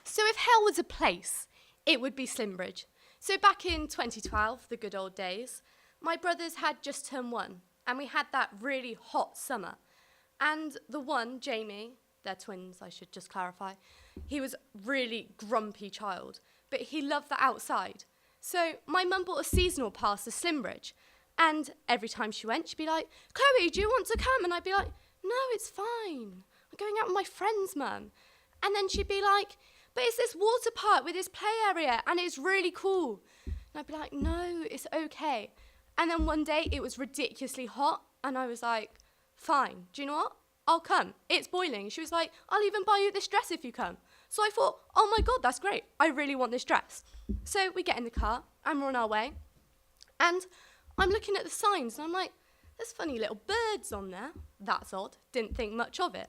So if hell was a place, it would be Slimbridge. So back in 2012, the good old days, my brothers had just turned 1, and we had that really hot summer. And the one, Jamie, they're twins, I should just clarify, he was a really grumpy child, but he loved the outside. So my mum bought a seasonal pass to Slimbridge, and every time she went, she'd be like, "Chloe, do you want to come?" And I'd be like, "No, it's fine. I'm going out with my friends, Mum." And then she'd be like, "But it's this water park with this play area, and it's really cool." And I'd be like, "No, it's okay." And then one day, it was ridiculously hot, and I was like, "Fine, do you know what? I'll come. It's boiling." She was like, "I'll even buy you this dress if you come." So I thought, oh my God, that's great. I really want this dress. So we get in the car, and we're on our way. And I'm looking at the signs, and I'm like, there's funny little birds on there. That's odd. Didn't think much of it.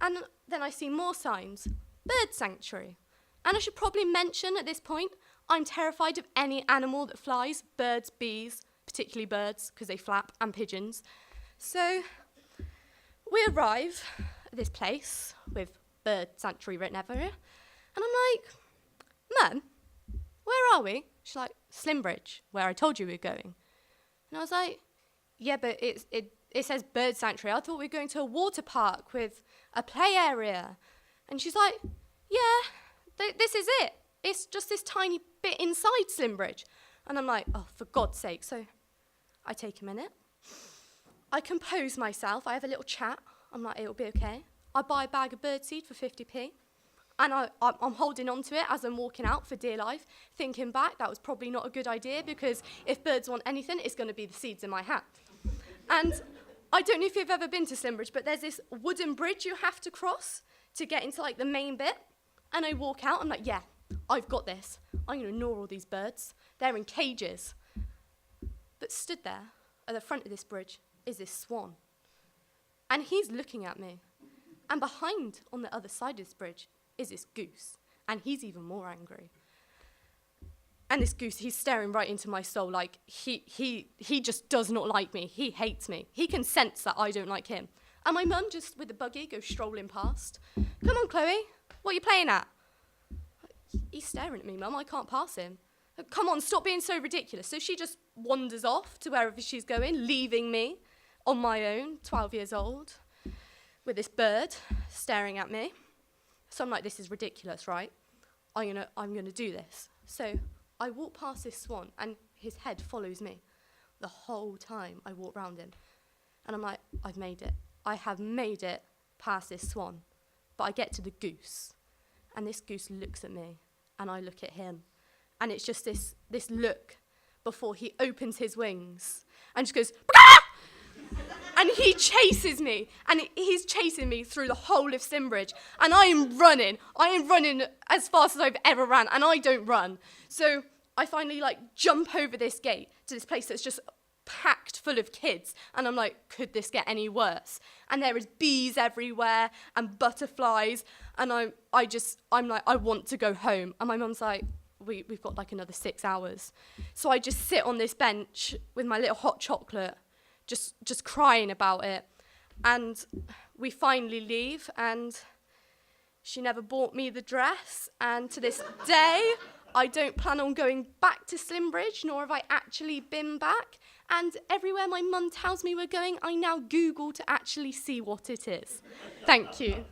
And then I see more signs. Bird sanctuary. And I should probably mention at this point, I'm terrified of any animal that flies, birds, bees, particularly birds, because they flap, and pigeons. So we arrive at this place with bird sanctuary written everywhere. And I'm like, "Mum, where are we?" She's like, "Slimbridge, where I told you we were going." And I was like, "Yeah, but it says bird sanctuary. I thought we were going to a water park with a play area." And she's like, "Yeah, this is it. It's just this tiny bit inside Slimbridge." And I'm like, "Oh, for God's sake." So I take a minute. I compose myself. I have a little chat. I'm like, it'll be okay. I buy a bag of birdseed for 50p. And I'm holding on to it as I'm walking out for dear life, thinking back, that was probably not a good idea, because if birds want anything, it's going to be the seeds in my hat. And I don't know if you've ever been to Slimbridge, but there's this wooden bridge you have to cross to get into like the main bit. And I walk out, I'm like, yeah, I've got this. I'm going to ignore all these birds. They're in cages. But stood there at the front of this bridge is this swan. And he's looking at me. And behind, on the other side of this bridge, is this goose. And he's even more angry. And this goose, he's staring right into my soul like he just does not like me. He hates me. He can sense that I don't like him. And my mum, just with the buggy, goes strolling past. "Come on, Chloe, what are you playing at?" "He's staring at me, Mum. I can't pass him." "Come on, stop being so ridiculous." So she just wanders off to wherever she's going, leaving me on my own, 12 years old, with this bird staring at me. So I'm like, this is ridiculous, right? I'm gonna do this. So I walk past this swan, and his head follows me the whole time I walk round him. And I'm like, I've made it. I have made it past this swan. But I get to the goose, and this goose looks at me, and I look at him. And it's just this look before he opens his wings and just goes, "Bah!" And he chases me, and he's chasing me through the whole of Slimbridge. And I am running as fast as I've ever ran, and I don't run. So I finally jump over this gate to this place that's just packed full of kids. And I'm like, could this get any worse? And there is bees everywhere and butterflies. And I'm like, I want to go home. And my mum's like, we've got another 6 hours. So I just sit on this bench with my little hot chocolate, just crying about it. And we finally leave, and she never bought me the dress. And to this day, I don't plan on going back to Slimbridge, nor have I actually been back. And everywhere my mum tells me we're going, I now Google to actually see what it is. Thank you.